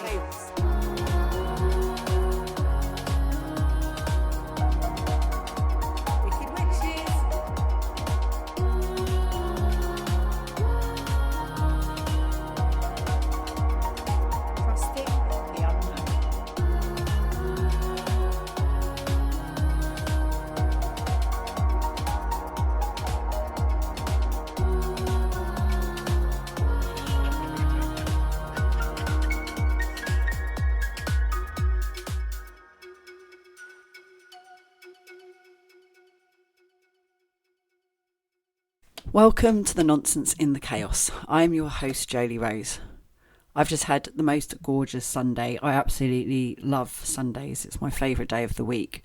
chaos. Wicked witches. Trusting the unknown. Welcome to the Nonsense in the Chaos. I'm your host, Jolie Rose. I've just had the most gorgeous Sunday. I absolutely love Sundays. It's my favourite day of the week.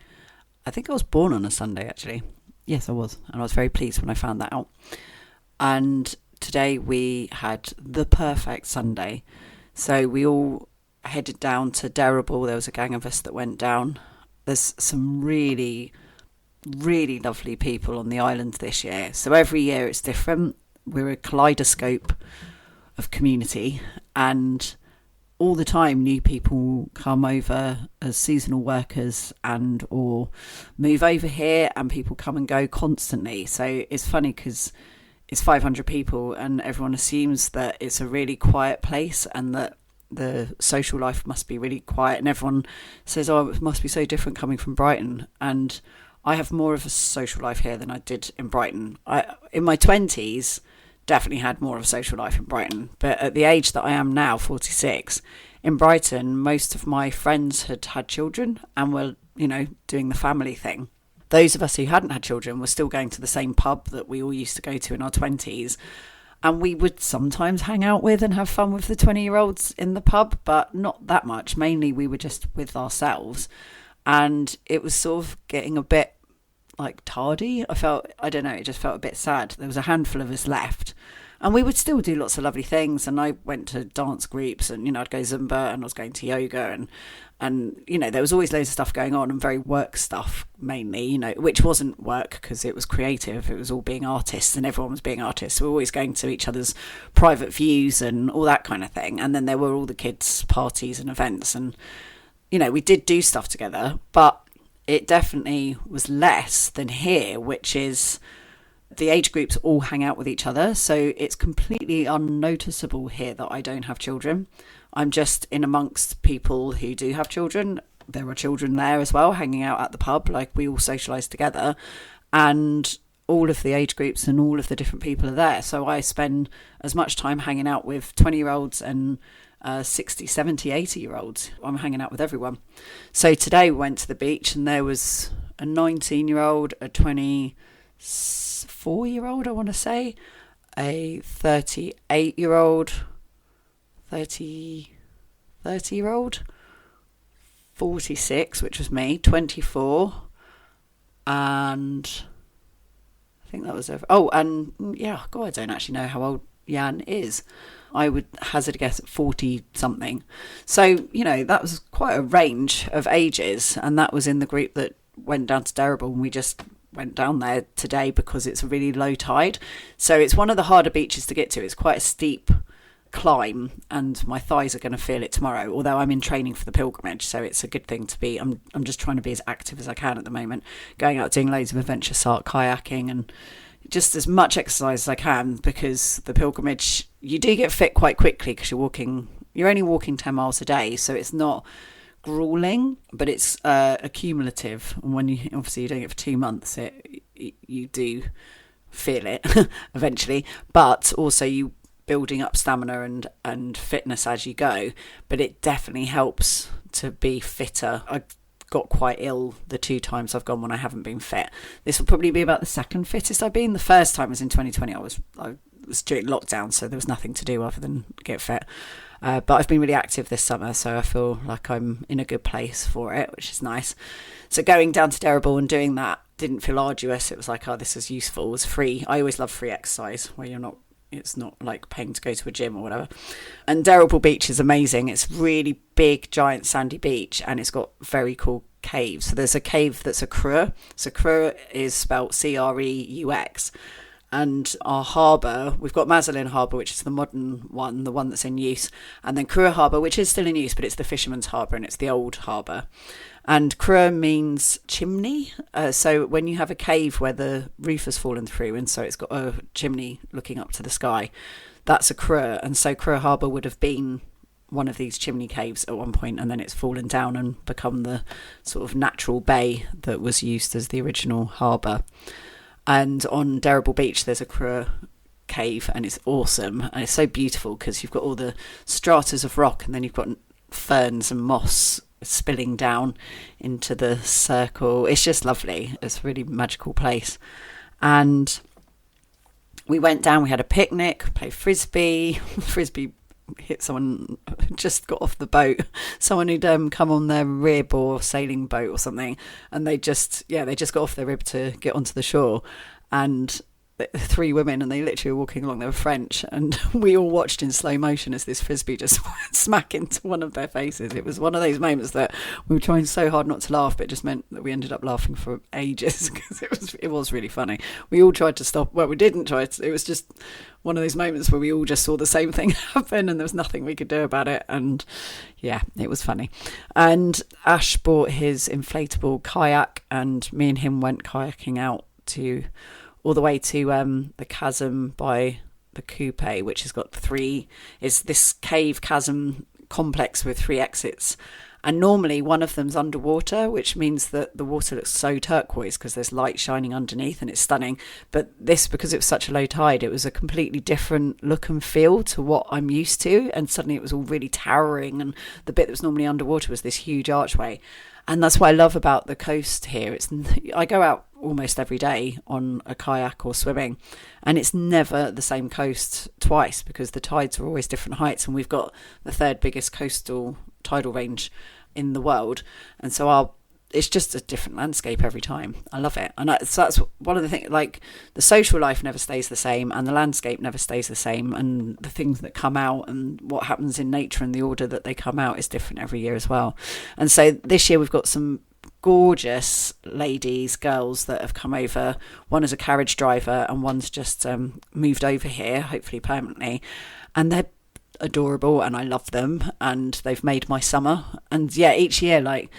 I think I was born on a Sunday, actually. Yes, I was. And I was very pleased when I found that out. And today we had the perfect Sunday. So we all headed down to Derrable. There was a gang of us that went down. There's some really lovely people on the island this year. So every year it's different. We're a kaleidoscope of community, and all the time new people come over as seasonal workers and or move over here, and people come and go constantly. So it's funny because it's 500 people and everyone assumes that it's a really quiet place and that the social life must be really quiet, and everyone says, oh, it must be so different coming from Brighton. And I have more of a social life here than I did in Brighton. In my 20s, definitely had more of a social life in Brighton. But at the age that I am now, 46, in Brighton, most of my friends had had children and were, doing the family thing. Those of us who hadn't had children were still going to the same pub that we all used to go to in our 20s. And we would sometimes hang out with and have fun with the 20-year-olds in the pub, but not that much. Mainly we were just with ourselves. And it was sort of getting a bit tardy. It just felt a bit sad. There was a handful of us left, and we would still do lots of lovely things. And I went to dance groups, and I'd go Zumba, and I was going to yoga, and there was always loads of stuff going on, and very work stuff mainly, which wasn't work because it was creative. It was all being artists, and everyone was being artists. So we were always going to each other's private views and all that kind of thing. And then there were all the kids' parties and events, and we did do stuff together, but it definitely was less than here, which is the age groups all hang out with each other. So it's completely unnoticeable here that I don't have children. I'm just in amongst people who do have children. There are children there as well, hanging out at the pub. We all socialise together, and all of the age groups and all of the different people are there. So I spend as much time hanging out with 20-year-olds and 60, 70, 80-year-olds. I'm hanging out with everyone. So today we went to the beach, and there was a 19-year-old, a 24-year-old, I want to say, a 38-year-old, 30-year-old, 46, which was me, 24, and I think that was over. Oh, and yeah, God, I don't actually know how old Jan is. I would hazard a guess at 40 something. So, that was quite a range of ages. And that was in the group that went down to Derrable. And we just went down there today because it's a really low tide. So it's one of the harder beaches to get to. It's quite a steep climb, and my thighs are going to feel it tomorrow. Although I'm in training for the pilgrimage, so it's a good thing to be. I'm just trying to be as active as I can at the moment. Going out doing loads of adventure sark kayaking and just as much exercise as I can, because the pilgrimage, you do get fit quite quickly because you're only walking 10 miles a day, so it's not grueling, but it's accumulative. And when you're doing it for 2 months, you do feel it eventually, but also you building up stamina and fitness as you go. But it definitely helps to be fitter. I got quite ill the 2 times I've gone when I haven't been fit. This will probably be about the second fittest I've been. The first time was in 2020. I was during lockdown, so there was nothing to do other than get fit. But I've been really active this summer, so I feel like I'm in a good place for it, which is nice. So going down to Derrable and doing that didn't feel arduous. It was like, oh, this is useful. It was free. I always love free exercise where it's not like paying to go to a gym or whatever. And Derrable Beach is amazing. It's really big, giant sandy beach, and it's got very cool caves. So there's a cave that's a creux. So creux is spelled Creux, And our harbour, we've got Maslin Harbour, which is the modern one, the one that's in use, and then Crua Harbour, which is still in use, but it's the fisherman's harbour and it's the old harbour. And Crua means chimney. So when you have a cave where the roof has fallen through and so it's got a chimney looking up to the sky, that's a Crua. And so Crua Harbour would have been one of these chimney caves at one point, and then it's fallen down and become the sort of natural bay that was used as the original harbour. And on Derrable Beach, there's a Crua cave, and it's awesome. And it's so beautiful because you've got all the stratas of rock, and then you've got ferns and moss spilling down into the circle. It's just lovely. It's a really magical place. And we went down, we had a picnic, played frisbee. Frisbee hit someone, just got off the boat, someone who'd come on their rib or sailing boat or something, and they just got off their rib to get onto the shore, and 3 women, and they literally were walking along, they were French, and we all watched in slow motion as this frisbee just smack into one of their faces. It was one of those moments that we were trying so hard not to laugh, but it just meant that we ended up laughing for ages because it was really funny. We all tried to stop, well, we didn't try to, it was just one of those moments where we all just saw the same thing happen and there was nothing we could do about it, and yeah, it was funny. And Ash bought his inflatable kayak, and me and him went kayaking out to all the way to the chasm by the Coupe, which has got is this cave chasm complex with 3 exits. And normally one of them's underwater, which means that the water looks so turquoise because there's light shining underneath and it's stunning. But this, because it was such a low tide, it was a completely different look and feel to what I'm used to. And suddenly it was all really towering, and the bit that was normally underwater was this huge archway. And that's what I love about the coast here. I go out almost every day on a kayak or swimming, and it's never the same coast twice because the tides are always different heights, and we've got the 3rd biggest coastal tidal range in the world, and so it's just a different landscape every time. I love it. And so that's one of the things, like the social life never stays the same and the landscape never stays the same, and the things that come out and what happens in nature and the order that they come out is different every year as well. And so this year we've got some gorgeous girls that have come over. One is a carriage driver and one's just moved over here, hopefully permanently, and they're adorable and I love them, and they've made my summer. And yeah, each year, like,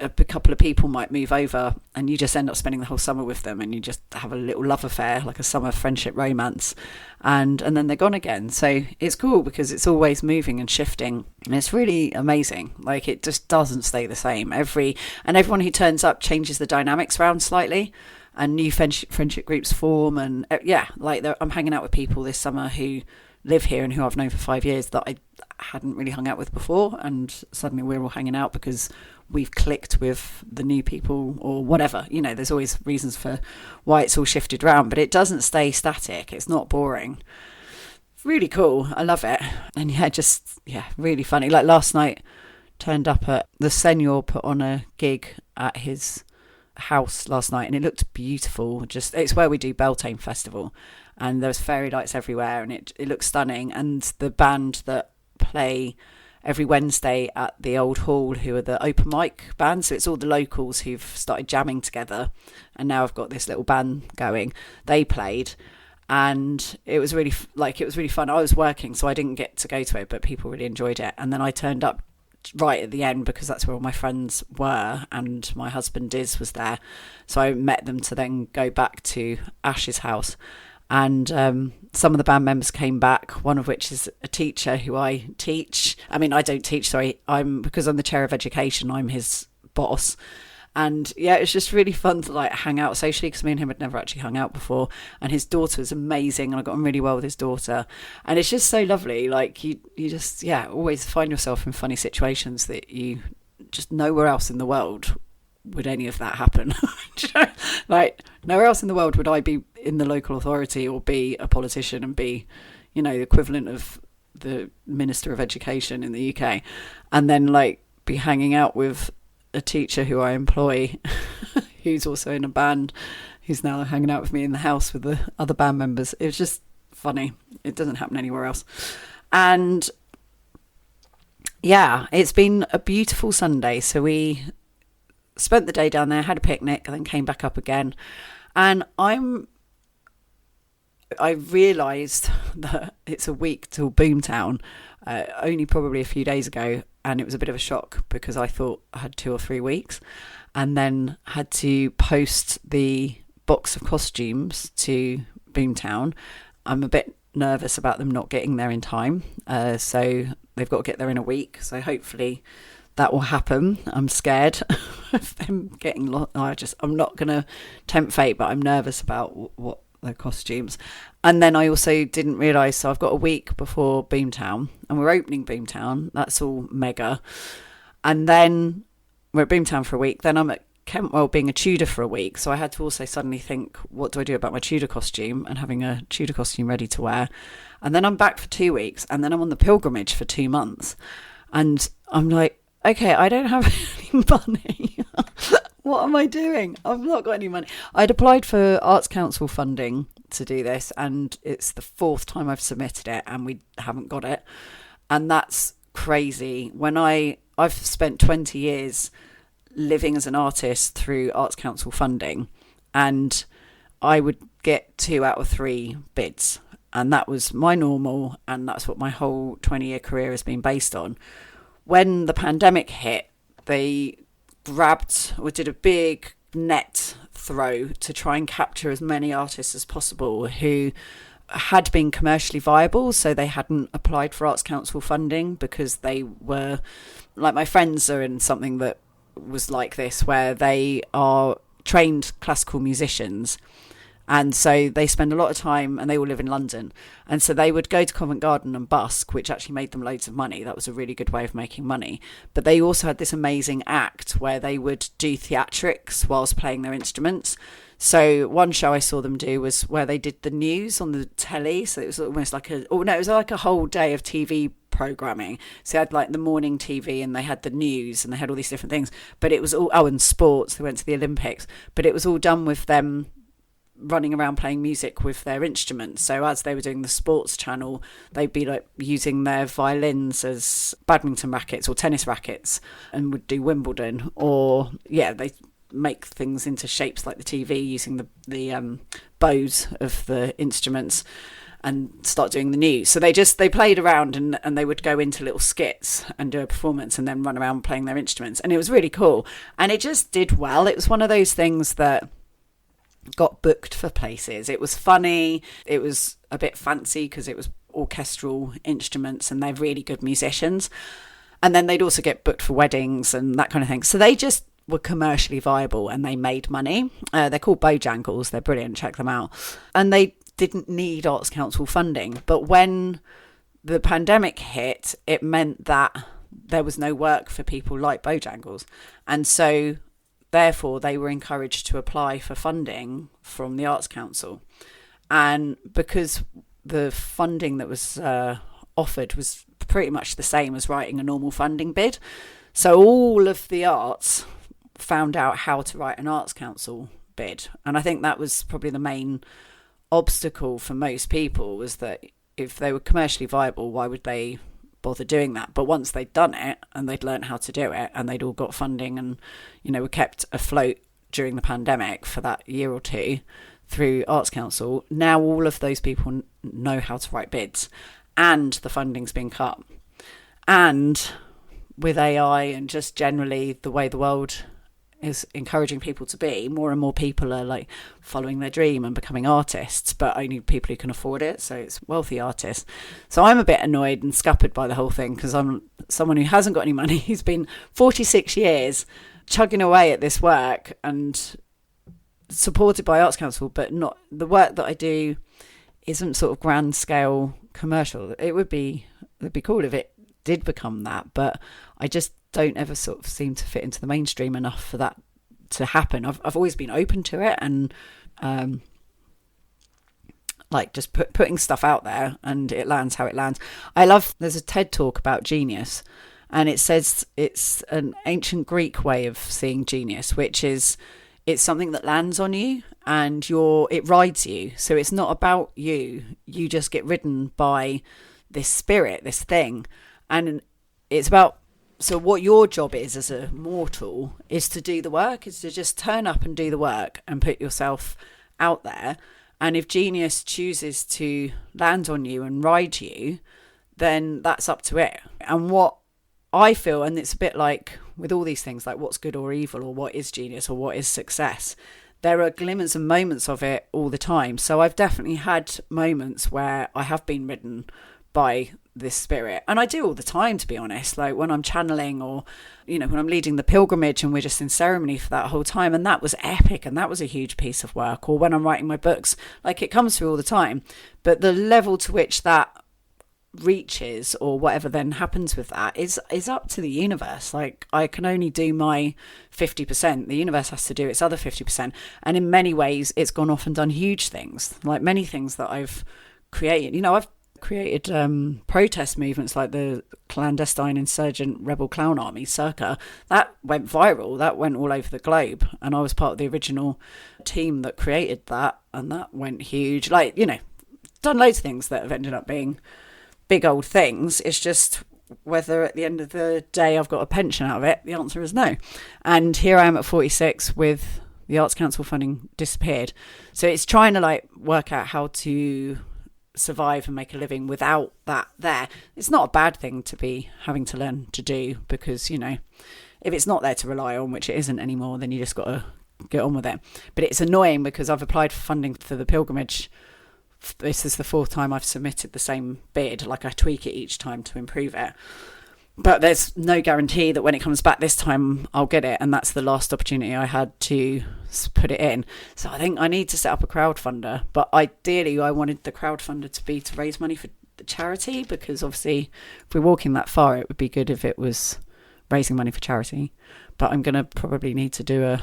a couple of people might move over and you just end up spending the whole summer with them, and you just have a little love affair, like a summer friendship romance, and then they're gone again. So it's cool because it's always moving and shifting, and it's really amazing. Like, it just doesn't stay the same. Everyone who turns up changes the dynamics around slightly, and new friendship groups form. And I'm hanging out with people this summer who live here and who I've known for 5 years that I hadn't really hung out with before, and suddenly we're all hanging out because we've clicked with the new people or whatever. You know, there's always reasons for why it's all shifted around, but it doesn't stay static. It's not boring. Really cool. I love it. And really funny. Like last night, turned up at the Senior put on a gig at his house last night, and it looked beautiful. It's where we do Beltane Festival, and there was fairy lights everywhere, and it looked stunning. And the band that play every Wednesday at the old hall, who are the open mic band, so it's all the locals who've started jamming together, and now I've got this little band going. They played, and it was really fun. I was working, so I didn't get to go to it, but people really enjoyed it. And then I turned up right at the end because that's where all my friends were, and my husband Diz was there, so I met them to then go back to Ash's house. And some of the band members came back, one of which is a teacher who I teach. I mean, I don't teach, sorry. Because I'm the chair of education, I'm his boss. And yeah, it's just really fun to like hang out socially, because me and him had never actually hung out before. And his daughter was amazing, and I got on really well with his daughter. And it's just so lovely. Like you just, always find yourself in funny situations that you just nowhere else in the world would any of that happen. Like nowhere else in the world would I be in the local authority or be a politician and be, the equivalent of the Minister of Education in the UK, and then like be hanging out with a teacher who I employ who's also in a band, who's now hanging out with me in the house with the other band members. It's just funny. It doesn't happen anywhere else. And yeah, it's been a beautiful Sunday. So we spent the day down there, had a picnic, and then came back up again. And I'm I realised that it's a week till Boomtown, only probably a few days ago, and it was a bit of a shock because I thought I had 2 or 3 weeks, and then had to post the box of costumes to Boomtown. I'm a bit nervous about them not getting there in time, so they've got to get there in a week, so hopefully that will happen. I'm scared of them getting lost. I'm not going to tempt fate, but I'm nervous about what the costumes. And then I also didn't realise, so I've got a week before Boomtown, and we're opening Boomtown. That's all mega. And then we're at Boomtown for a week. Then I'm at Kentwell being a Tudor for a week. So I had to also suddenly think, what do I do about my Tudor costume, and having a Tudor costume ready to wear. And then I'm back for 2 weeks, and then I'm on the pilgrimage for 2 months. And I'm like, okay, I don't have any money. What am I doing? I've not got any money. I'd applied for Arts Council funding to do this, and it's the 4th time I've submitted it, and we haven't got it. And that's crazy. When I've spent 20 years living as an artist through Arts Council funding, and I would get 2 out of 3 bids. And that was my normal, and that's what my whole 20-year career has been based on. When the pandemic hit, they grabbed or did a big net throw to try and capture as many artists as possible who had been commercially viable, so they hadn't applied for Arts Council funding because they were, like, my friends are in something that was like this, where they are trained classical musicians, and so they spend a lot of time, and they all live in London, and so they would go to Covent Garden and busk, which actually made them loads of money. That was a really good way of making money. But they also had this amazing act where they would do theatrics whilst playing their instruments. So one show I saw them do was where they did the news on the telly. So it was almost like it was like a whole day of TV programming. So they had like the morning TV, and they had the news, and they had all these different things. But it was all, and sports. They went to the Olympics. But it was all done with them running around playing music with their instruments. So as they were doing the sports channel, they'd be like using their violins as badminton rackets or tennis rackets, and would do Wimbledon, or they make things into shapes like the TV using the bows of the instruments, and start doing the news. So they played around, and they would go into little skits and do a performance, and then run around playing their instruments, and it was really cool, and it just did well. It was one of those things that got booked for places. It was funny, it was a bit fancy because it was orchestral instruments, and they're really good musicians, and then they'd also get booked for weddings and that kind of thing. So they just were commercially viable, and they made money. They're called Bojangles. They're brilliant, check them out. And they didn't need Arts Council funding, but when the pandemic hit, it meant that there was no work for people like Bojangles, and so therefore they were encouraged to apply for funding from the Arts Council. And because the funding that was offered was pretty much the same as writing a normal funding bid, so all of the arts found out how to write an Arts Council bid. And I think that was probably the main obstacle for most people, was that if they were commercially viable, why would they bother doing that? But once they'd done it, and they'd learned how to do it, and they'd all got funding, and were kept afloat during the pandemic for that year or 2 through Arts Council, now all of those people know how to write bids, and the funding's been cut. And with AI and just generally the way the world is encouraging people to be, more and more people are like following their dream and becoming artists, but only people who can afford it. So it's wealthy artists. So I'm a bit annoyed and scuppered by the whole thing, because I'm someone who hasn't got any money, who's been 46 years chugging away at this work and supported by Arts Council, but not the work that I do isn't sort of grand scale commercial. It would be cool if it did become that, but I just don't ever sort of seem to fit into the mainstream enough for that to happen. I've always been open to it, and like just putting stuff out there, and it lands how it lands. There's a TED talk about genius, and it says it's an ancient Greek way of seeing genius, which is it's something that lands on you and it rides you. So it's not about you just get ridden by this spirit, this thing, and it's about, so what your job is as a mortal is to do the work, is to just turn up and do the work and put yourself out there. And if genius chooses to land on you and ride you, then that's up to it. And what I feel, and it's a bit like with all these things, like what's good or evil, or what is genius, or what is success, there are glimmers and moments of it all the time. So I've definitely had moments where I have been ridden by this spirit, and I do all the time, to be honest, like when I'm channeling, or when I'm leading the pilgrimage and we're just in ceremony for that whole time, and that was epic, and that was a huge piece of work. Or when I'm writing my books, like it comes through all the time. But the level to which that reaches, or whatever then happens with that, is up to the universe. Like I can only do my 50%, the universe has to do its other 50%. And in many ways it's gone off and done huge things, like many things that I've created. I've created protest movements like the clandestine insurgent rebel clown army circa, that went viral, that went all over the globe, and I was part of the original team that created that, and that went huge. Like done loads of things that have ended up being big old things. It's just whether at the end of the day I've got a pension out of it. The answer is no. And here I am at 46 with the Arts Council funding disappeared. So it's trying to work out how to survive and make a living without that there. It's not a bad thing to be having to learn to do, because if it's not there to rely on, which it isn't anymore, then you just got to get on with it. But it's annoying because I've applied for funding for the pilgrimage. This is the 4th time I've submitted the same bid. Like I tweak it each time to improve it, but there's no guarantee that when it comes back this time I'll get it, and that's the last opportunity I had to put it in. So I think I need to set up a crowdfunder, but ideally I wanted the crowdfunder to be to raise money for the charity, because obviously if we're walking that far it would be good if it was raising money for charity. But I'm gonna probably need to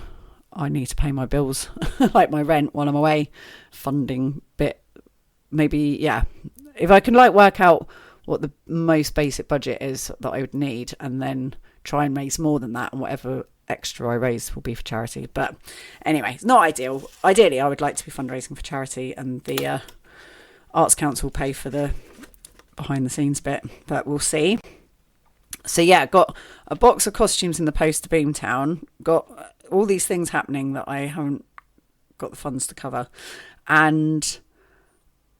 I need to pay my bills like my rent while I'm away, funding bit. Maybe, yeah, if I can work out what the most basic budget is that I would need, and then try and raise more than that, and whatever extra I raise will be for charity. But anyway, it's not ideal. Ideally I would like to be fundraising for charity, and the Arts Council pay for the behind the scenes bit, but we'll see. So yeah, got a box of costumes in the post to Boomtown, got all these things happening that I haven't got the funds to cover, and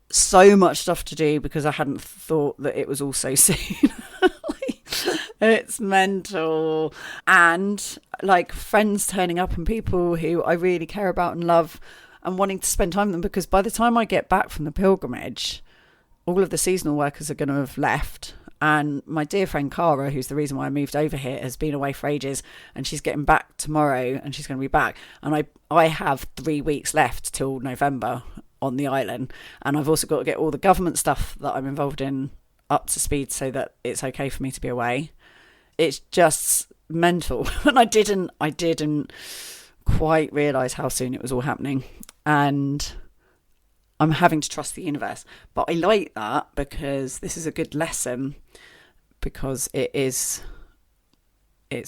so much stuff to do because I hadn't thought that it was all so soon. It's mental. And friends turning up, and people who I really care about and love, and wanting to spend time with them, because by the time I get back from the pilgrimage, all of the seasonal workers are going to have left. And my dear friend Cara, who's the reason why I moved over here, has been away for ages, and she's getting back tomorrow, and she's going to be back. And I have 3 weeks left till November on the island, and I've also got to get all the government stuff that I'm involved in up to speed so that it's okay for me to be away. It's just mental. And I didn't quite realise how soon it was all happening, and I'm having to trust the universe. But I like that, because this is a good lesson, because it's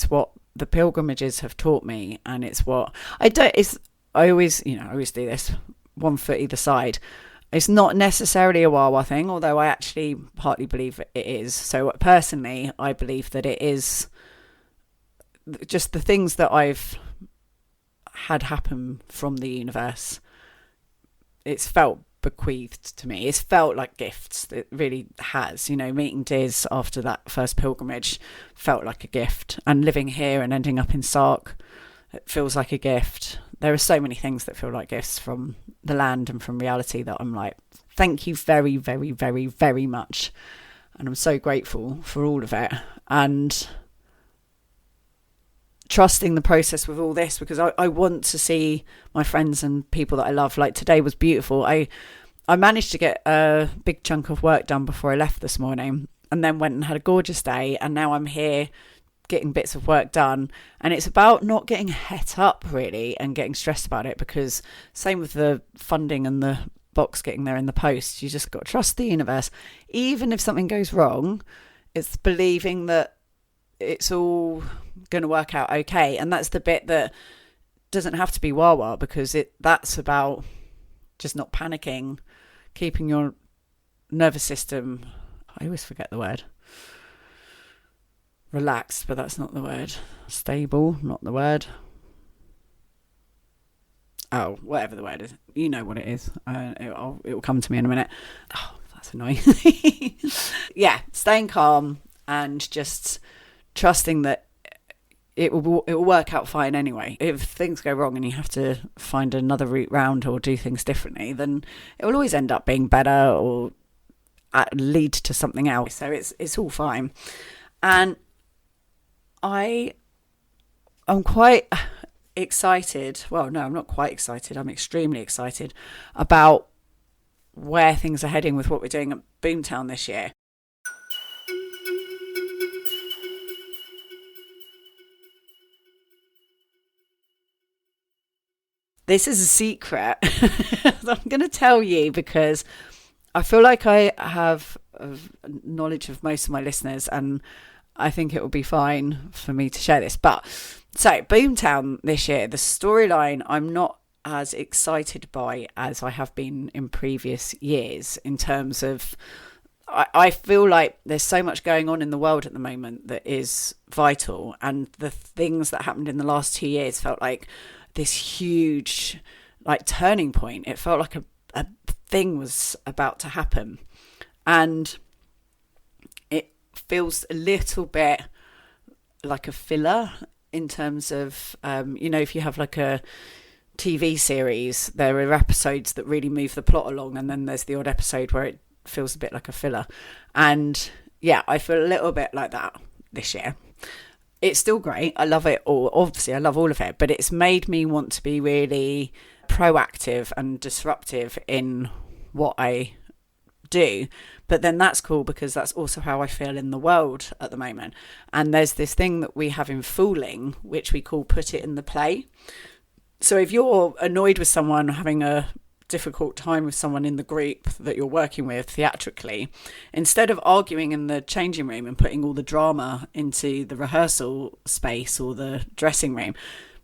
what the pilgrimages have taught me, and it's what I always do this, one foot either side. It's not necessarily a Wawa thing, although I actually partly believe it is. So personally, I believe that it is just the things that I've had happen from the universe. It's felt bequeathed to me. It's felt like gifts. It really has. Meeting Diz after that first pilgrimage felt like a gift. And living here and ending up in Sark, it feels like a gift. There are so many things that feel like gifts from the land and from reality that I'm like, thank you very, very, very, very much. And I'm so grateful for all of it. And trusting the process with all this, because I want to see my friends and people that I love. Like today was beautiful. I managed to get a big chunk of work done before I left this morning, and then went and had a gorgeous day. And now I'm here getting bits of work done, and it's about not getting het up really and getting stressed about it, because same with the funding and the box getting there in the post, you just got to trust the universe. Even if something goes wrong, it's believing that it's all going to work out okay. And that's the bit that doesn't have to be wah-wah, because that's about just not panicking, keeping your nervous system, I always forget the word, relaxed, but that's not the word. Stable, not the word. whatever the word is, you know what it is. It will come to me in a minute. Oh, that's annoying. Yeah, staying calm and just trusting that it will work out fine anyway. If things go wrong and you have to find another route round or do things differently, then it will always end up being better or lead to something else. So it's all fine. And I'm quite excited. Well, no, I'm not quite excited. I'm extremely excited about where things are heading with what we're doing at Boomtown this year. This is a secret I'm going to tell you because I feel like I have knowledge of most of my listeners, and I think it will be fine for me to share this. But so Boomtown this year, the storyline I'm not as excited by as I have been in previous years in terms of I feel like there's so much going on in the world at the moment that is vital, and the things that happened in the last 2 years felt like this huge turning point. It felt like a thing was about to happen, and it feels a little bit like a filler in terms of if you have like a TV series, there are episodes that really move the plot along, and then there's the odd episode where it feels a bit like a filler. And yeah, I feel a little bit like that this year. It's still great. I love it all. Obviously, I love all of it, but it's made me want to be really proactive and disruptive in what I do. But then that's cool because that's also how I feel in the world at the moment. And there's this thing that we have in Fooling, which we call put it in the play. So if you're annoyed with someone, having a difficult time with someone in the group that you're working with theatrically, instead of arguing in the changing room and putting all the drama into the rehearsal space or the dressing room,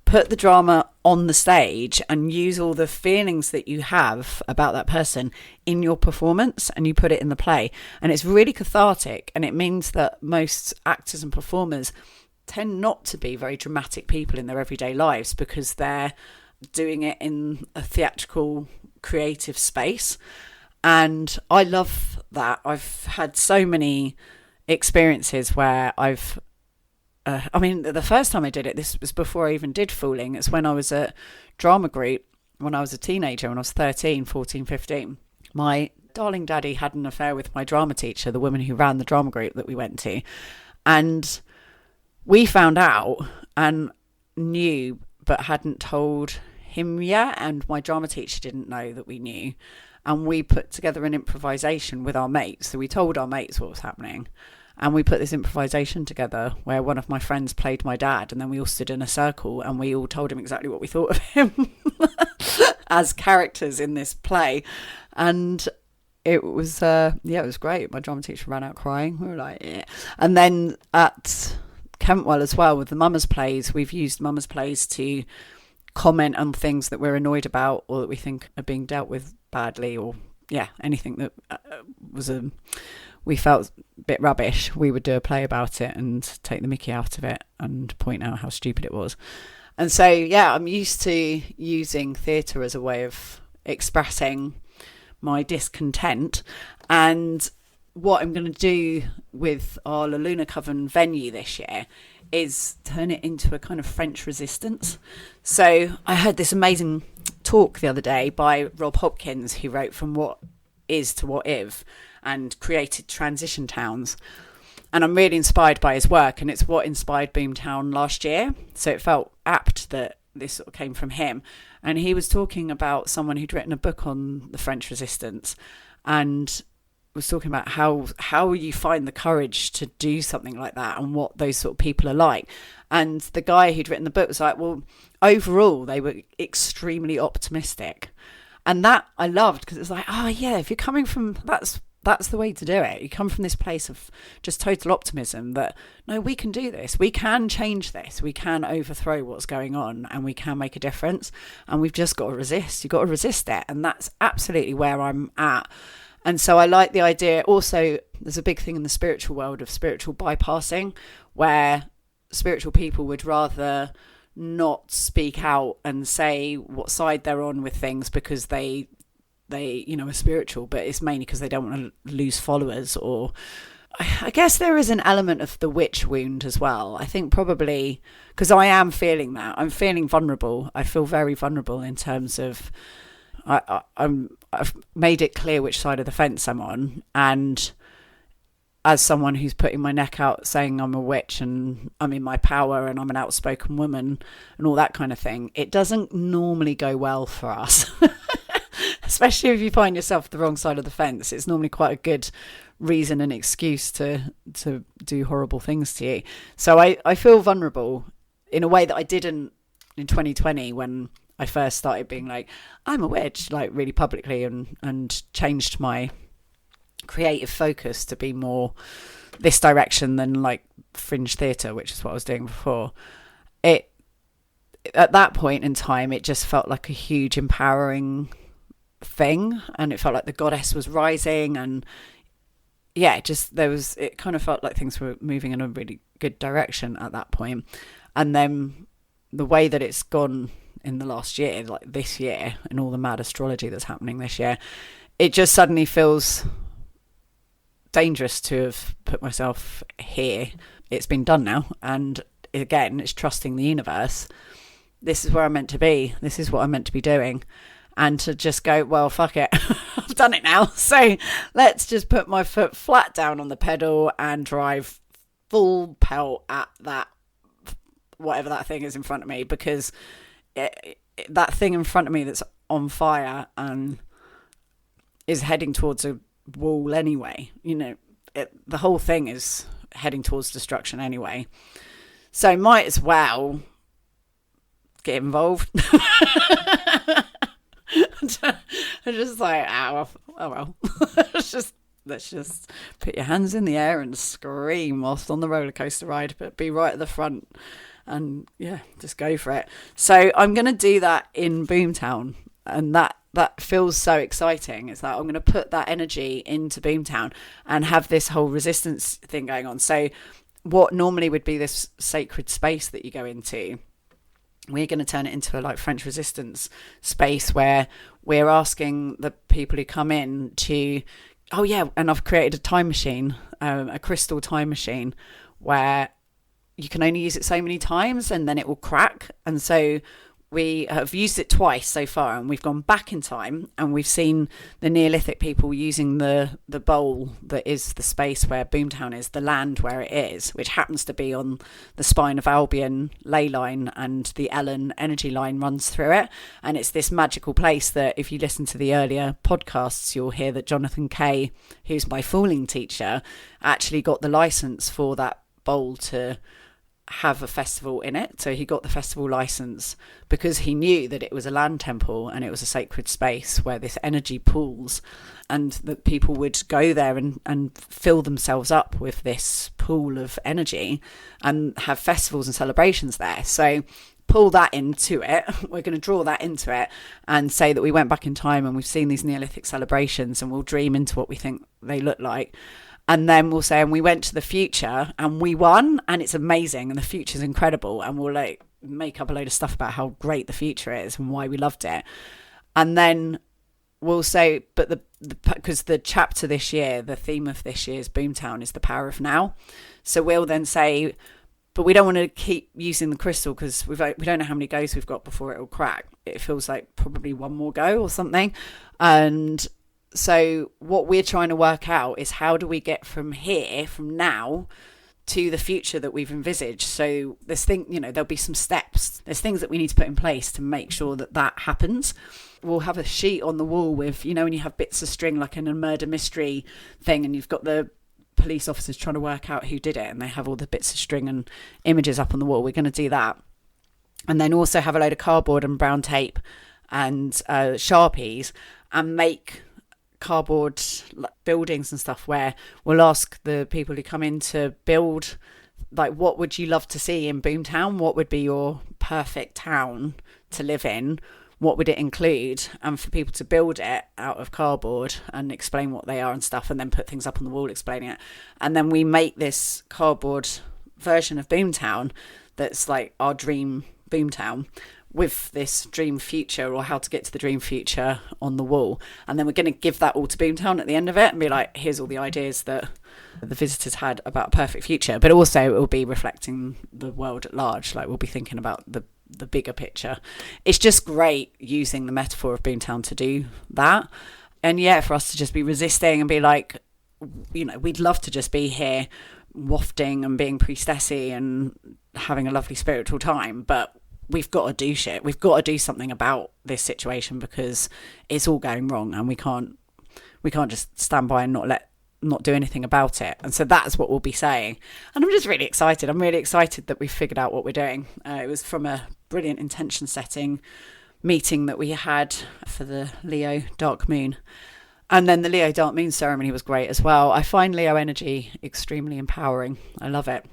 put the drama on the stage and use all the feelings that you have about that person in your performance, and you put it in the play. And it's really cathartic, and it means that most actors and performers tend not to be very dramatic people in their everyday lives because they're doing it in a theatrical creative space. And I love that. I've had so many experiences where the first time I did it, this was before I even did Fooling. It's when I was at drama group when I was a teenager, when I was 13, 14, 15. My darling daddy had an affair with my drama teacher, the woman who ran the drama group that we went to. And we found out and knew but hadn't told him yet, and my drama teacher didn't know that we knew. And we put together an improvisation with our mates. So we told our mates what was happening, and we put this improvisation together where one of my friends played my dad, and then we all stood in a circle and we all told him exactly what we thought of him as characters in this play. And it was it was great. My drama teacher ran out crying. We were like, yeah. And then at Kentwell as well, with the Mummers Plays, we've used Mummers Plays to comment on things that we're annoyed about or that we think are being dealt with badly, or anything that we felt a bit rubbish. We would do a play about it and take the mickey out of it and point out how stupid it was. And so I'm used to using theatre as a way of expressing my discontent. And what I'm going to do with our La Luna Coven venue this year is turn it into a kind of French resistance. So I heard this amazing talk the other day by Rob Hopkins, who wrote From What Is to What If and created Transition Towns. And I'm really inspired by his work, and it's what inspired Boomtown last year. So it felt apt that this sort of came from him. And he was talking about someone who'd written a book on the French resistance, and was talking about how you find the courage to do something like that and what those sort of people are like. And the guy who'd written the book was like, well, overall, they were extremely optimistic. And that I loved, because it's like, oh yeah, if you're coming from, that's the way to do it. You come from this place of just total optimism that, no, we can do this. We can change this. We can overthrow what's going on, and we can make a difference. And we've just got to resist. You've got to resist it. And that's absolutely where I'm at. And so I like the idea. Also, there's a big thing in the spiritual world of spiritual bypassing, where spiritual people would rather not speak out and say what side they're on with things because they are spiritual, but it's mainly because they don't want to lose followers. Or I guess there is an element of the witch wound as well. I think probably because I am feeling that. I'm feeling vulnerable. I feel very vulnerable in terms of I've made it clear which side of the fence I'm on, and as someone who's putting my neck out saying I'm a witch and I'm in my power and I'm an outspoken woman and all that kind of thing, it doesn't normally go well for us. Especially if you find yourself the wrong side of the fence. It's normally quite a good reason and excuse to do horrible things to you. So I feel vulnerable in a way that I didn't in 2020 when I first started being like, I'm a witch, like really publicly, and changed my creative focus to be more this direction than like fringe theatre, which is what I was doing before. At that point in time, it just felt like a huge empowering thing, and it felt like the goddess was rising, and it kind of felt like things were moving in a really good direction at that point. And then the way that it's gone in the last year, like this year, and all the mad astrology that's happening this year, it just suddenly feels dangerous to have put myself here. It's been done now, and again, it's trusting the universe. This is where I'm meant to be. This is what I'm meant to be doing. And to just go, well, fuck it. I've done it now. So let's just put my foot flat down on the pedal and drive full pelt at that, whatever that thing is in front of me, because that thing in front of me that's on fire and is heading towards a wall anyway. The whole thing is heading towards destruction anyway. So might as well get involved. I'm just like, oh well. let's just put your hands in the air and scream whilst on the roller coaster ride, but be right at the front and just go for it. So I'm going to do that in Boomtown, and that feels so exciting. It's like I'm going to put that energy into Boomtown and have this whole resistance thing going on. So what normally would be this sacred space that you go into, we're going to turn it into a like French resistance space where we're asking the people who come in to, and I've created a time machine, a crystal time machine, where you can only use it so many times and then it will crack. And so we have used it twice so far, and we've gone back in time and we've seen the Neolithic people using the bowl that is the space where Boomtown is, the land where it is, which happens to be on the spine of Albion ley line, and the Ellen energy line runs through it. And it's this magical place that if you listen to the earlier podcasts, you'll hear that Jonathan Kay, who's my fooling teacher, actually got the license for that bowl to have a festival in it. So he got the festival license because he knew that it was a land temple and it was a sacred space where this energy pools, and that people would go there and fill themselves up with this pool of energy and have festivals and celebrations there. So pull that into it. We're going to draw that into it and say that we went back in time and we've seen these Neolithic celebrations, and we'll dream into what we think they look like. And then we'll say, and we went to the future and we won, and it's amazing, and the future's incredible, and we'll like make up a load of stuff about how great the future is and why we loved it. And then we'll say, but because the chapter this year, the theme of this year's Boomtown is the power of now. So we'll then say, but we don't want to keep using the crystal because we don't know how many goes we've got before it will crack. It feels like probably one more go or something. And so what we're trying to work out is how do we get from here, from now, to the future that we've envisaged. So there'll be some steps. There's things that we need to put in place to make sure that happens. We'll have a sheet on the wall with, when you have bits of string like in a murder mystery thing, and you've got the police officers trying to work out who did it, and they have all the bits of string and images up on the wall. We're going to do that. And then also have a load of cardboard and brown tape and Sharpies, and make cardboard buildings and stuff where we'll ask the people who come in to build, like, what would you love to see in Boomtown? What would be your perfect town to live in? What would it include? And for people to build it out of cardboard and explain what they are and stuff, and then put things up on the wall explaining it. And then we make this cardboard version of Boomtown that's like our dream Boomtown with this dream future, or how to get to the dream future, on the wall. And then we're going to give that all to Boomtown at the end of it and be like, here's all the ideas that the visitors had about a perfect future. But also it will be reflecting the world at large. Like, we'll be thinking about the bigger picture. It's just great using the metaphor of Boomtown to do that. And yeah, for us to just be resisting and be like, we'd love to just be here wafting and being priestessy and having a lovely spiritual time, but we've got to do shit. We've got to do something about this situation, because it's all going wrong, and we can't just stand by and not do anything about it. And so that's what we'll be saying. And I'm just really excited. I'm really excited that we've figured out what we're doing. It was from a brilliant intention setting meeting that we had for the Leo dark moon. And then the Leo dark moon ceremony was great as well. I find Leo energy extremely empowering. I love it.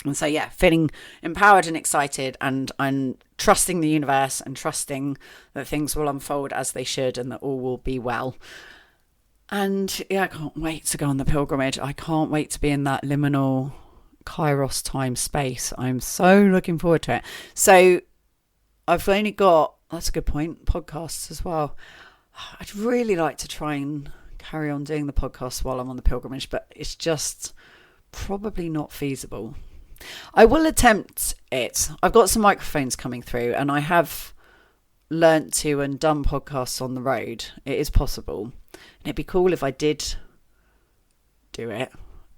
And so, yeah, feeling empowered and excited, and I'm trusting the universe and trusting that things will unfold as they should and that all will be well. And yeah, I can't wait to go on the pilgrimage. I can't wait to be in that liminal Kairos time space. I'm so looking forward to it. So I've only got, that's a good point, podcasts as well. I'd really like to try and carry on doing the podcast while I'm on the pilgrimage, but it's just probably not feasible. I will attempt it. I've got some microphones coming through, and I have learnt to and done podcasts on the road. It is possible. And it'd be cool if I did do it,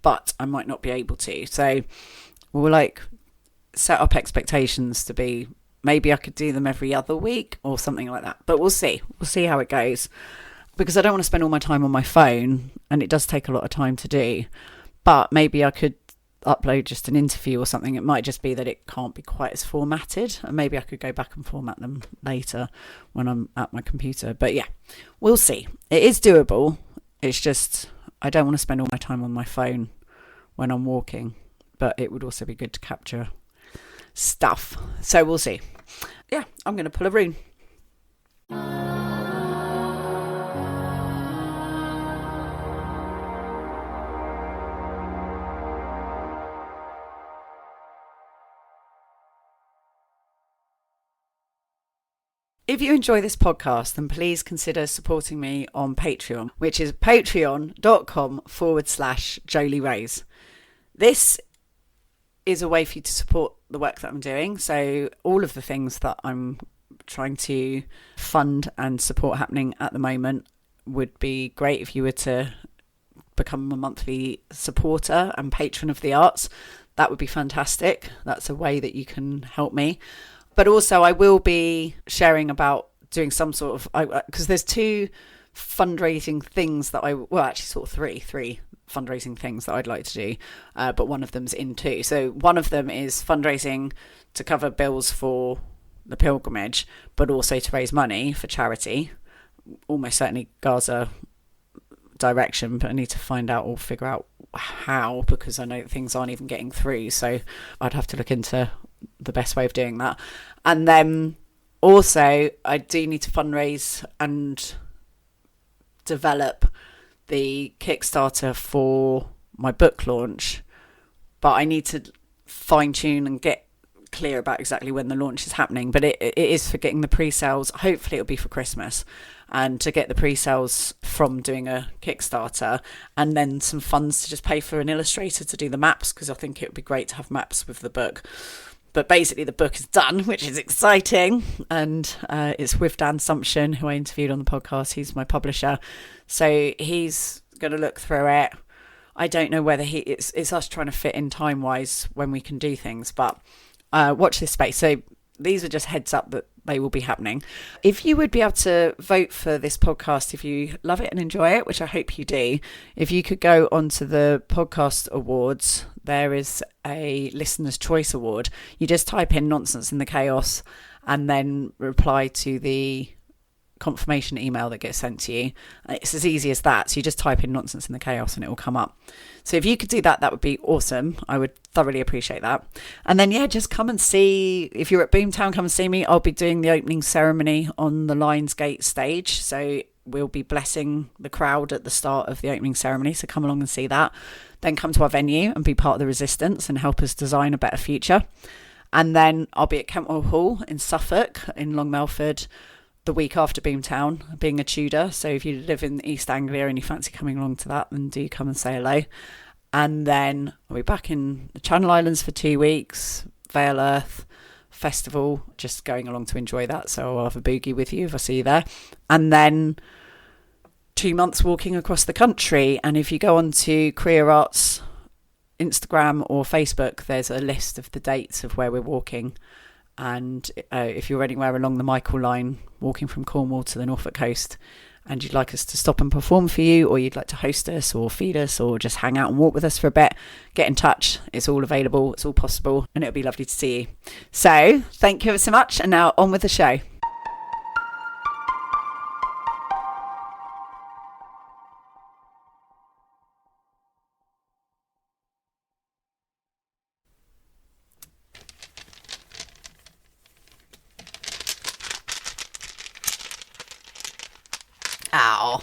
but I might not be able to. So we'll set up expectations to be, maybe I could do them every other week or something like that. But we'll see. We'll see how it goes. Because I don't want to spend all my time on my phone, and it does take a lot of time to do. But maybe I could upload just an interview or something. It might just be that it can't be quite as formatted, and maybe I could go back and format them later when I'm at my computer. But yeah, we'll see. It is doable. It's just I don't want to spend all my time on my phone when I'm walking, but it would also be good to capture stuff. So we'll see. Yeah, I'm going to pull a rune. If you enjoy this podcast, then please consider supporting me on Patreon, which is patreon.com/Jolie Rose. This is a way for you to support the work that I'm doing. So all of the things that I'm trying to fund and support happening at the moment would be great if you were to become a monthly supporter and patron of the arts. That would be fantastic. That's a way that you can help me. But also I will be sharing about doing some sort of, because there's two fundraising things that three fundraising things that I'd like to do, but one of them's in two. So one of them is fundraising to cover bills for the pilgrimage, but also to raise money for charity, almost certainly Gaza direction, but I need to find out or figure out how, because I know things aren't even getting through. So I'd have to look into the best way of doing that. And then also I do need to fundraise and develop the Kickstarter for my book launch, but I need to fine tune and get clear about exactly when the launch is happening. But it is for getting the pre-sales. Hopefully it'll be for Christmas, and to get the pre-sales from doing a Kickstarter, and then some funds to just pay for an illustrator to do the maps, because I think it would be great to have maps with the book. But basically the book is done, which is exciting, and it's with Dan Sumption, who I interviewed on the podcast. He's my publisher, so he's going to look through it. I don't know whether it's us trying to fit in time wise when we can do things, but watch this space. So these are just heads up that they will be happening. If you would be able to vote for this podcast, if you love it and enjoy it, which I hope you do, if you could go onto the podcast awards, there is a listener's choice award. You just type in Nonsense in the Chaos and then reply to the confirmation email that gets sent to you. It's as easy as that. So you just type in Nonsense in the Chaos and it will come up. So if you could do that, that would be awesome. I would thoroughly appreciate that. And then, yeah, just come and see. If you're at Boomtown, come and see me. I'll be doing the opening ceremony on the Lionsgate stage. So we'll be blessing the crowd at the start of the opening ceremony. So come along and see that. Then come to our venue and be part of the resistance and help us design a better future. And then I'll be at Kentwell Hall in Suffolk, in Long Melford, the week after Boomtown, being a Tudor. So if you live in East Anglia and you fancy coming along to that, then do come and say hello. And then I'll be back in the Channel Islands for 2 weeks, Vale Earth Festival, just going along to enjoy that. So I'll have a boogie with you if I see you there. And then 2 months walking across the country. And if you go on to Career Arts Instagram or Facebook, there's a list of the dates of where we're walking. And if you're anywhere along the Michael line, walking from Cornwall to the Norfolk coast, and you'd like us to stop and perform for you, or you'd like to host us or feed us or just hang out and walk with us for a bit, get in touch. It's all available, it's all possible, and it'll be lovely to see you. So thank you ever so much, and now on with the show. Ow.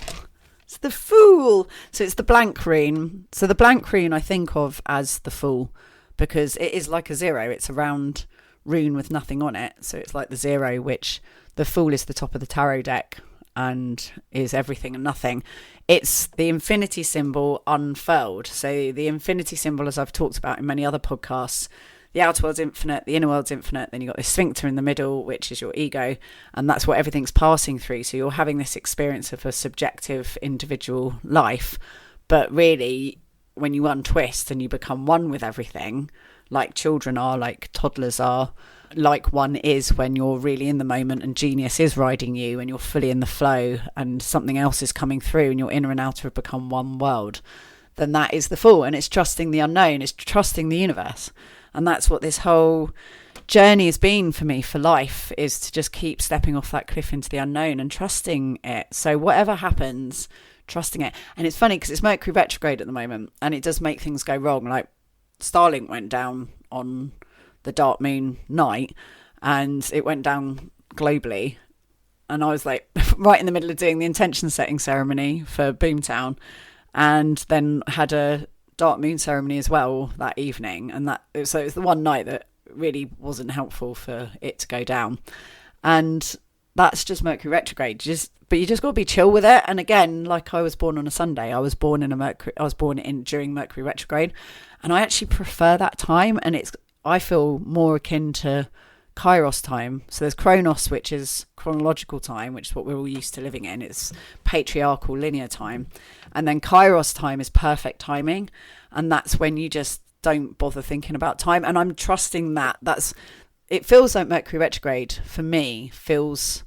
It's the Fool. So it's the blank rune. So the blank rune I think of as the Fool because it is like a zero. It's a round rune with nothing on it. So it's like the zero, which the Fool is the top of the tarot deck and is everything and nothing. It's the infinity symbol unfurled. So the infinity symbol, as I've talked about in many other podcasts, the outer world's infinite, the inner world's infinite, then you've got this sphincter in the middle, which is your ego, and that's what everything's passing through. So you're having this experience of a subjective individual life, but really when you untwist and you become one with everything, like children are, like toddlers are, like one is when you're really in the moment and genius is riding you and you're fully in the flow and something else is coming through and your inner and outer have become one world, then that is the Fool. And it's trusting the unknown, it's trusting the universe. And that's what this whole journey has been for me for life, is to just keep stepping off that cliff into the unknown and trusting it. So whatever happens, trusting it. And it's funny because it's Mercury Retrograde at the moment and it does make things go wrong. Like Starlink went down on the dark moon night and it went down globally. And I was like right in the middle of doing the intention setting ceremony for Boomtown, and then had a dark moon ceremony as well that evening, and so it was the one night that really wasn't helpful for it to go down. And that's just Mercury Retrograde, but you just got to be chill with it. And again, like I was born on a Sunday, I was born during Mercury Retrograde, and I actually prefer that time, and I feel more akin to Kairos time. So there's Chronos, which is chronological time, which is what we're all used to living in. It's patriarchal linear time. And then Kairos time is perfect timing. And that's when you just don't bother thinking about time. And I'm trusting that. It feels like Mercury Retrograde for me feels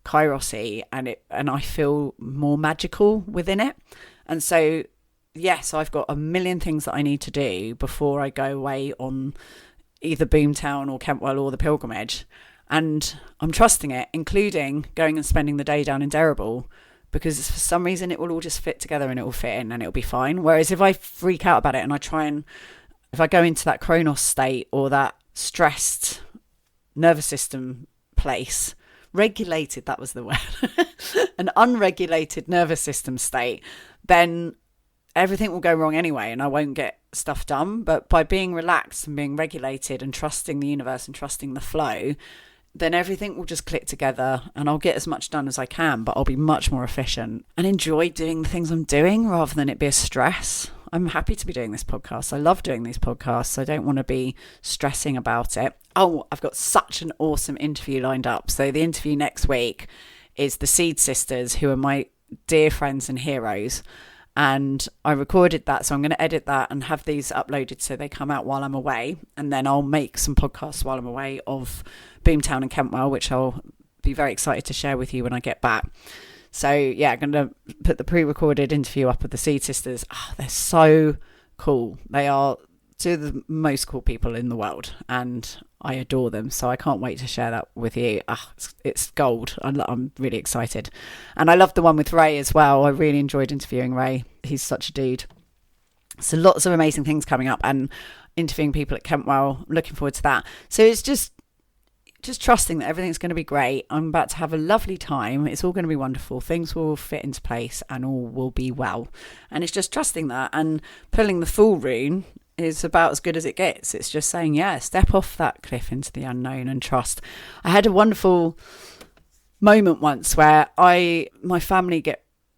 Kairos-y, and I feel more magical within it. And so, yes, I've got a million things that I need to do before I go away on either Boomtown or Kentwell or the pilgrimage, and I'm trusting it, including going and spending the day down in Derribble, because for some reason it will all just fit together and it will fit in and it'll be fine. Whereas if I freak out about it and if I go into that Chronos state or that stressed nervous system place, regulated, that was the word, an unregulated nervous system state, then everything will go wrong anyway and I won't get stuff done. But by being relaxed and being regulated and trusting the universe and trusting the flow, then everything will just click together and I'll get as much done as I can, but I'll be much more efficient and enjoy doing the things I'm doing rather than it be a stress. I'm happy to be doing this podcast. I love doing these podcasts. I don't want to be stressing about it. Oh, I've got such an awesome interview lined up. So the interview next week is the Seed Sisters, who are my dear friends and heroes. And I recorded that, so I'm going to edit that and have these uploaded so they come out while I'm away. And then I'll make some podcasts while I'm away of Boomtown and Kentwell, which I'll be very excited to share with you when I get back. So yeah, I'm going to put the pre-recorded interview up with the Seed Sisters. They're so cool. They are two of the most cool people in the world and I adore them. So I can't wait to share that with you. It's gold. I'm really excited. And I loved the one with Ray as well. I really enjoyed interviewing Ray. He's such a dude. So lots of amazing things coming up and interviewing people at Kentwell. Looking forward to that. So it's just trusting that everything's going to be great. I'm about to have a lovely time. It's all going to be wonderful. Things will fit into place and all will be well. And it's just trusting that and pulling the Fool rune is about as good as it gets. It's just saying, yeah, step off that cliff into the unknown and trust. I had a wonderful moment once where my family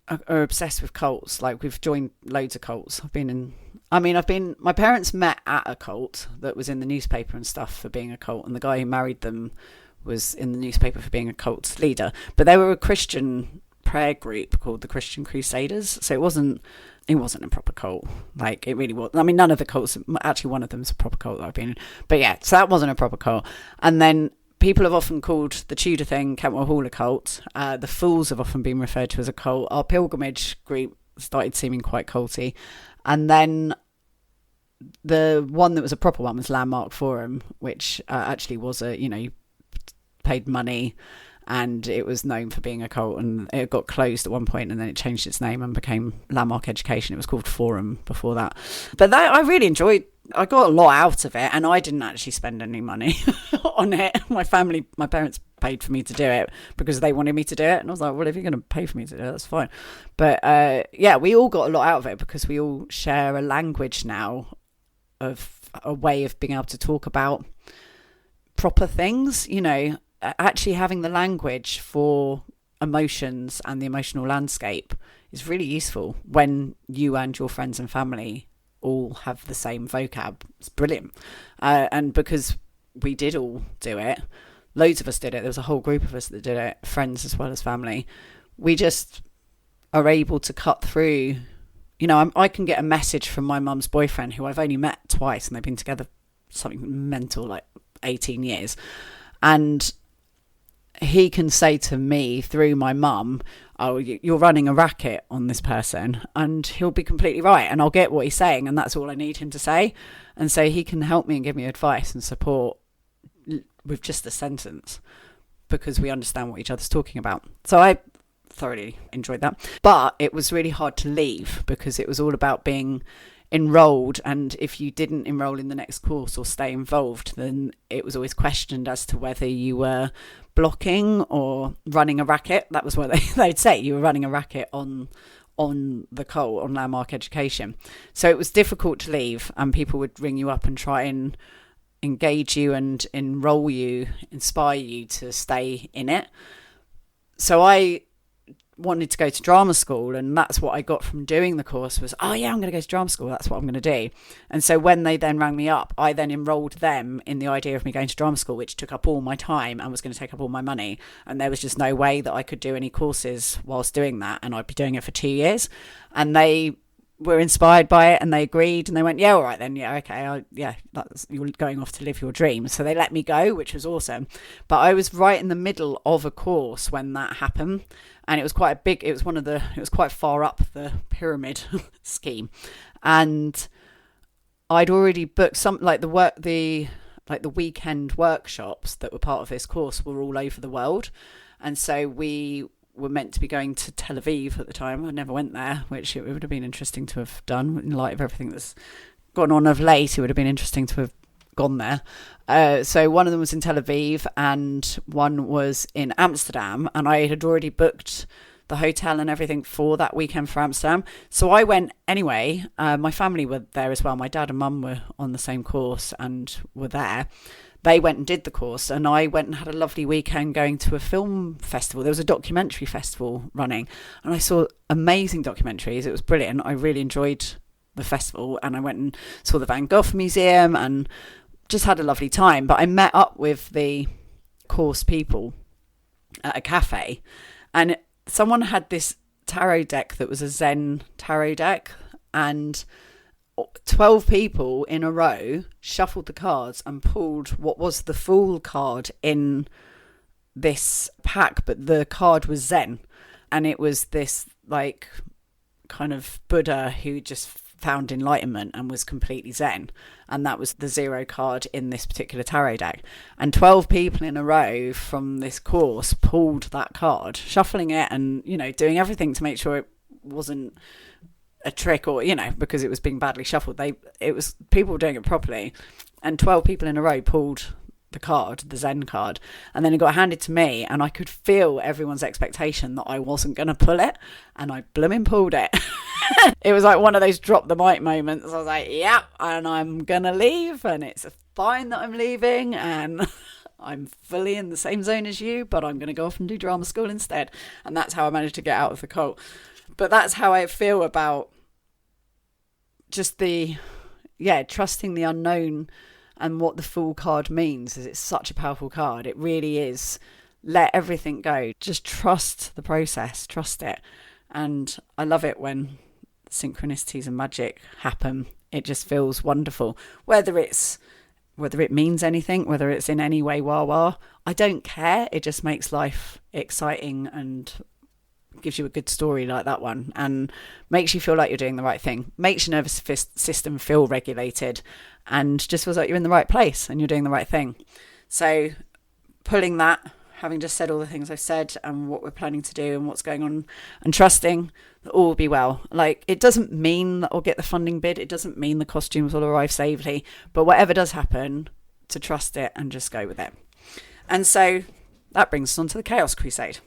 are obsessed with cults. Like, we've joined loads of cults. My parents met at a cult that was in the newspaper and stuff for being a cult, and the guy who married them was in the newspaper for being a cult leader. But they were a Christian prayer group called the Christian Crusaders, so it wasn't a proper cult. Like, it really was. I mean, none of the cults, actually one of them's a proper cult that I've been in, but yeah, so that wasn't a proper cult. And then people have often called the Tudor thing, Kentwell Hall, a cult. The Fools have often been referred to as a cult. Our pilgrimage group started seeming quite culty. And then the one that was a proper one was Landmark Forum, which actually was you paid money, and it was known for being a cult, and it got closed at one point, and then it changed its name and became Landmark Education. It was called Forum before that. But I really enjoyed. I got a lot out of it, and I didn't actually spend any money on it. My parents paid for me to do it because they wanted me to do it, and I was like, well, if you're going to pay for me to do it, that's fine. But yeah, we all got a lot out of it because we all share a language now, of a way of being able to talk about proper things, actually having the language for emotions and the emotional landscape is really useful when you and your friends and family all have the same vocab. It's brilliant. And because we did all do it, loads of us did it, there was a whole group of us that did it, friends as well as family, we just are able to cut through. I can get a message from my mum's boyfriend, who I've only met twice, and they've been together something mental, like 18 years. And he can say to me through my mum, oh, you're running a racket on this person. And he'll be completely right. And I'll get what he's saying. And that's all I need him to say. And so he can help me and give me advice and support with just a sentence, because we understand what each other's talking about. So I thoroughly enjoyed that. But it was really hard to leave because it was all about being enrolled, and if you didn't enroll in the next course or stay involved, then it was always questioned as to whether you were blocking or running a racket. That was what they'd say, you were running a racket on the cult, on Landmark Education. So it was difficult to leave, and people would ring you up and try and engage you and enroll you, inspire you to stay in it. So I wanted to go to drama school, and that's what I got from doing the course was, oh yeah, I'm going to go to drama school, that's what I'm going to do. And so when they then rang me up, I then enrolled them in the idea of me going to drama school, which took up all my time and was going to take up all my money, and there was just no way that I could do any courses whilst doing that, and I'd be doing it for 2 years. And they were inspired by it, and they agreed, and they went, yeah, all right then, yeah, okay, you're going off to live your dreams. So they let me go, which was awesome. But I was right in the middle of a course when that happened, and it was quite it was quite far up the pyramid scheme, and I'd already booked some, like the weekend workshops that were part of this course were all over the world. And so we were meant to be going to Tel Aviv at the time. I never went there, which it would have been interesting to have done in light of everything that's gone on of late. It would have been interesting to have gone there. So one of them was in Tel Aviv and one was in Amsterdam, and I had already booked the hotel and everything for that weekend for Amsterdam. So I went anyway. My family were there as well. My dad and mum were on the same course and were there. They went and did the course, and I went and had a lovely weekend going to a film festival. There was a documentary festival running, and I saw amazing documentaries. It was brilliant. I really enjoyed the festival, and I went and saw the Van Gogh Museum and just had a lovely time. But I met up with the course people at a cafe, and someone had this tarot deck that was a Zen tarot deck, and 12 people in a row shuffled the cards and pulled what was the Fool card in this pack, but the card was Zen, and it was this like kind of Buddha who just found enlightenment and was completely Zen, and that was the 0 card in this particular tarot deck. And 12 people in a row from this course pulled that card, shuffling it and doing everything to make sure it wasn't a trick, or because it was being badly shuffled. It was people were doing it properly, and 12 people in a row pulled the card, the Zen card, and then it got handed to me, and I could feel everyone's expectation that I wasn't going to pull it, and I blooming pulled it. It was like one of those drop the mic moments. I was like, yeah, and I'm going to leave, and it's fine that I'm leaving, and I'm fully in the same zone as you, but I'm going to go off and do drama school instead. And that's how I managed to get out of the cult. But that's how I feel about just trusting the unknown and what the Fool card means. Is it's such a powerful card. It really is. Let everything go. Just trust the process. Trust it. And I love it when synchronicities and magic happen. It just feels wonderful. Whether it means anything, whether it's in any way wah-wah, I don't care. It just makes life exciting and gives you a good story like that one, and makes you feel like you're doing the right thing, makes your nervous system feel regulated, and just feels like you're in the right place and you're doing the right thing. So pulling that, having just said all the things I've said and what we're planning to do and what's going on, and trusting that all will be well. Like, it doesn't mean that I'll get the funding bid, it doesn't mean the costumes will arrive safely, but whatever does happen, to trust it and just go with it. And so that brings us on to the Chaos Crusade.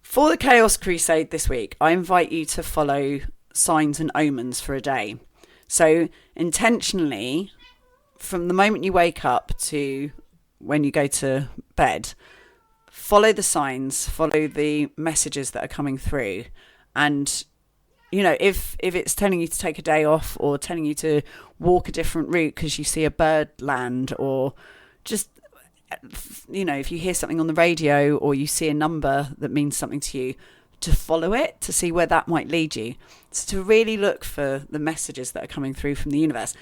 For the Chaos Crusade this week, I invite you to follow signs and omens for a day. So intentionally, from the moment you wake up to when you go to bed, follow the signs, follow the messages that are coming through. And, you know, if it's telling you to take a day off, or telling you to walk a different route because you see a bird land, or just, you know, if you hear something on the radio or you see a number that means something to you, to follow it, to see where that might lead you. So to really look for the messages that are coming through from the universe.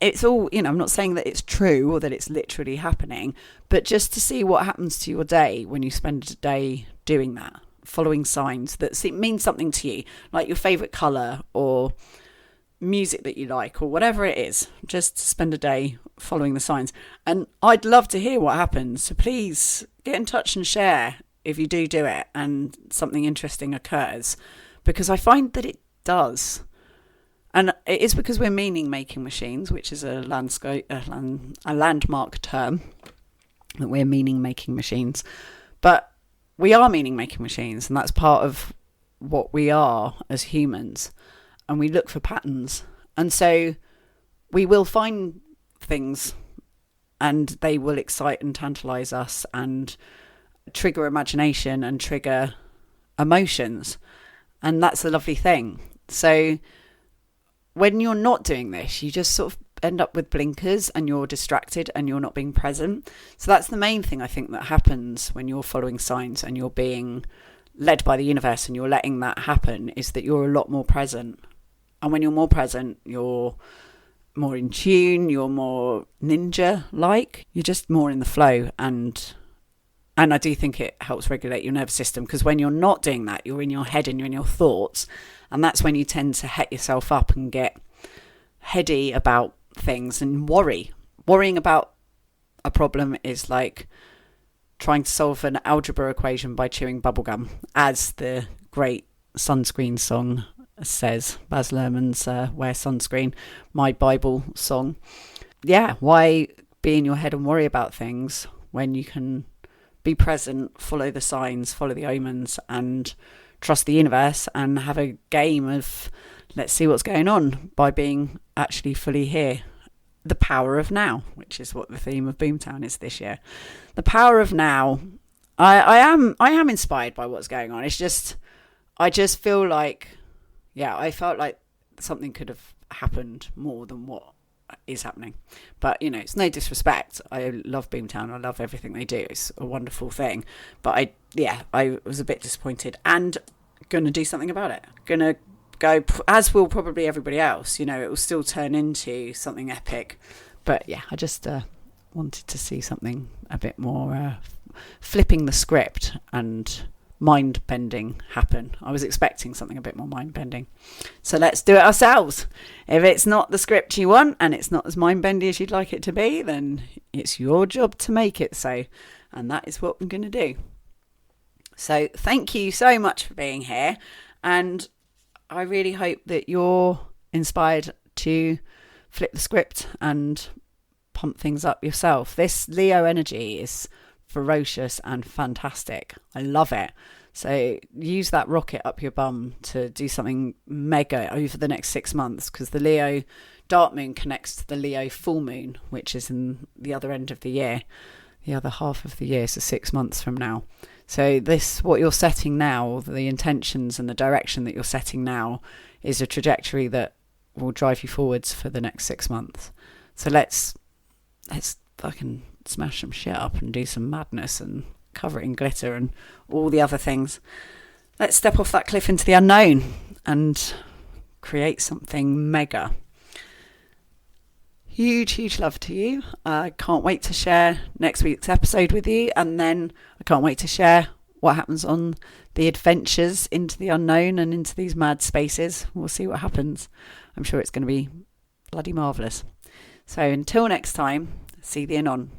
It's all, you know, I'm not saying that it's true or that it's literally happening, but just to see what happens to your day when you spend a day doing that, following signs that mean something to you, like your favourite colour or music that you like or whatever it is. Just spend a day following the signs. And I'd love to hear what happens. So please get in touch and share if you do it and something interesting occurs, because I find that it does. And it is because we're meaning-making machines, which is a landmark term, that we're meaning-making machines. But we are meaning-making machines, and that's part of what we are as humans. And we look for patterns. And so we will find things, and they will excite and tantalise us and trigger imagination and trigger emotions. And that's a lovely thing. So when you're not doing this, you just sort of end up with blinkers and you're distracted and you're not being present. So that's the main thing I think that happens when you're following signs and you're being led by the universe and you're letting that happen, is that you're a lot more present. And when you're more present, you're more in tune, you're more ninja-like, you're just more in the flow. And I do think it helps regulate your nervous system, because when you're not doing that, you're in your head and you're in your thoughts. And that's when you tend to het yourself up and get heady about things and worrying about a problem is like trying to solve an algebra equation by chewing bubblegum, as the great sunscreen song says. Baz Luhrmann's Wear Sunscreen, my Bible song. Yeah, why be in your head and worry about things when you can be present, follow the signs, follow the omens, and trust the universe and have a game of let's see what's going on by being actually fully here. The power of now, which is what the theme of Boomtown is this year. The power of now. I am inspired by what's going on. It's just, I just feel like, I felt like something could have happened more than what is happening. But, you know, it's no disrespect. I love Boomtown. I love everything they do. It's a wonderful thing. But I was a bit disappointed and going to do something about it. Going to go, as will probably everybody else. You know, it will still turn into something epic. But yeah, I just wanted to see something a bit more flipping the script and mind-bending happen. I was expecting something a bit more mind-bending. So let's do it ourselves. If it's not the script you want and it's not as mind-bendy as you'd like it to be, then it's your job to make it so. And that is what I'm going to do. So thank you so much for being here. And I really hope that you're inspired to flip the script and pump things up yourself. This Leo energy is ferocious and fantastic. I love it. So use that rocket up your bum to do something mega over the next 6 months, because the Leo dark moon connects to the Leo full moon, which is in the other end of the year, the other half of the year, so 6 months from now. So this, what you're setting now, the intentions and the direction that you're setting now, is a trajectory that will drive you forwards for the next 6 months. So let's fucking smash some shit up and do some madness and cover it in glitter and all the other things. Let's step off that cliff into the unknown and create something mega. Huge love to you. I can't wait to share next week's episode with you, and then I can't wait to share what happens on the adventures into the unknown and into these mad spaces. We'll see what happens. I'm sure it's going to be bloody marvellous. So until next time, see thee anon.